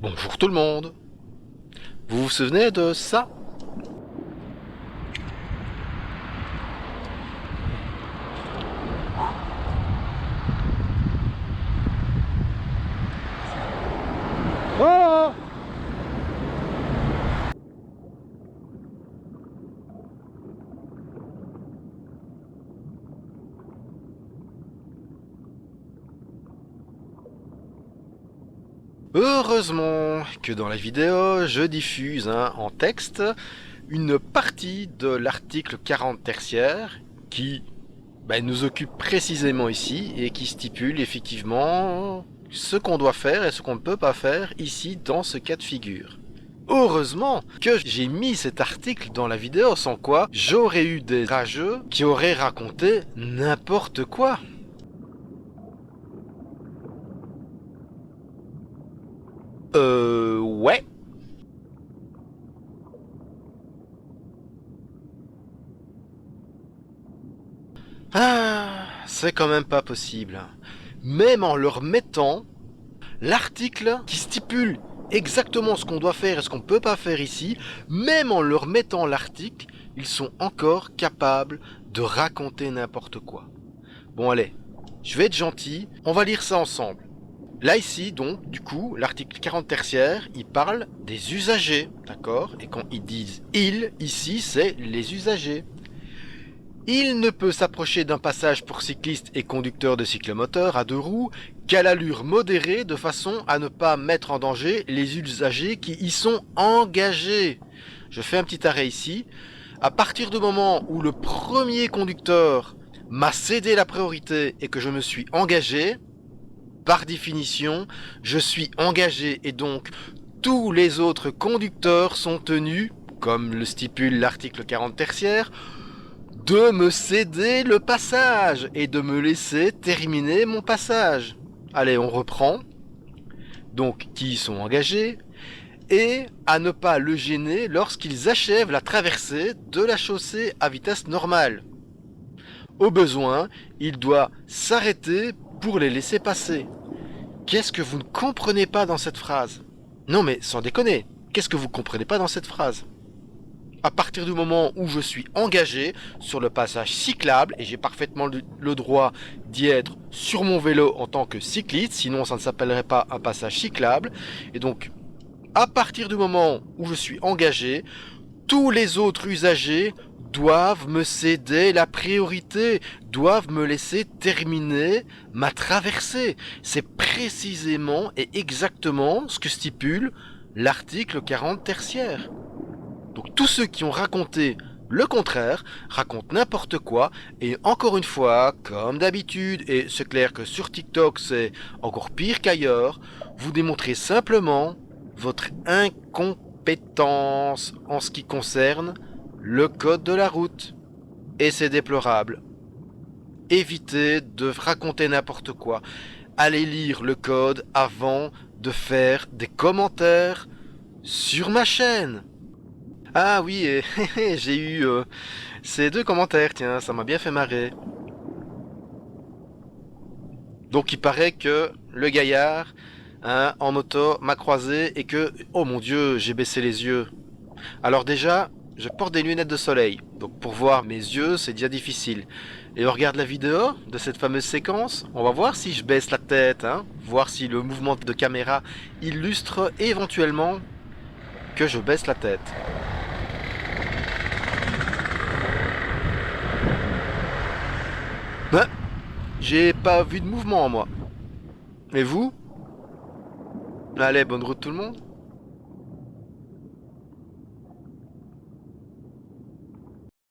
Bonjour tout le monde. Vous vous souvenez de ça? Oh! Heureusement que dans la vidéo, je diffuse en texte une partie de l'article 40 tertiaire qui nous occupe précisément ici et qui stipule effectivement ce qu'on doit faire et ce qu'on ne peut pas faire ici dans ce cas de figure. Heureusement que j'ai mis cet article dans la vidéo, sans quoi j'aurais eu des rageux qui auraient raconté n'importe quoi. Ouais. Ah, c'est quand même pas possible. Même en leur mettant l'article qui stipule exactement ce qu'on doit faire et ce qu'on ne peut pas faire ici, même en leur mettant l'article, ils sont encore capables de raconter n'importe quoi. Bon allez, je vais être gentil, on va lire ça ensemble. Là ici, donc, du coup, l'article 40 tertiaire, il parle des usagers, d'accord? Et quand ils disent « ils », ici, c'est les usagers. Il ne peut s'approcher d'un passage pour cyclistes et conducteurs de cyclomoteurs à deux roues qu'à l'allure modérée de façon à ne pas mettre en danger les usagers qui y sont engagés. Je fais un petit arrêt ici. À partir du moment où le premier conducteur m'a cédé la priorité et que je me suis engagé, par définition, je suis engagé et donc tous les autres conducteurs sont tenus, comme le stipule l'article 40 tertiaire, de me céder le passage et de me laisser terminer mon passage. Allez, on reprend. Donc, qui sont engagés et à ne pas le gêner lorsqu'ils achèvent la traversée de la chaussée à vitesse normale. Au besoin, il doit s'arrêter pour les laisser passer. Qu'est-ce que vous ne comprenez pas dans cette phrase? Non mais sans déconner, qu'est-ce que vous ne comprenez pas dans cette phrase? À partir du moment où je suis engagé sur le passage cyclable, et j'ai parfaitement le droit d'y être sur mon vélo en tant que cycliste, sinon ça ne s'appellerait pas un passage cyclable, et donc à partir du moment où je suis engagé, tous les autres usagers doivent me céder la priorité, doivent me laisser terminer ma traversée. C'est précisément et exactement ce que stipule l'article 40 tertiaire. Donc tous ceux qui ont raconté le contraire racontent n'importe quoi et encore une fois, comme d'habitude, et c'est clair que sur TikTok c'est encore pire qu'ailleurs, vous démontrez simplement votre incompétence en ce qui concerne le code de la route. Et c'est déplorable. Évitez de raconter n'importe quoi. Allez lire le code avant de faire des commentaires sur ma chaîne. Ah oui, j'ai eu ces deux commentaires, tiens, ça m'a bien fait marrer. Donc il paraît que le gaillard en moto m'a croisé et que, oh mon dieu, j'ai baissé les yeux. Alors déjà, je porte des lunettes de soleil, donc pour voir mes yeux, c'est déjà difficile. Et on regarde la vidéo de cette fameuse séquence, on va voir si je baisse la tête, voir si le mouvement de caméra illustre éventuellement que je baisse la tête. Ben, j'ai pas vu de mouvement moi. Et vous? Allez, bonne route tout le monde.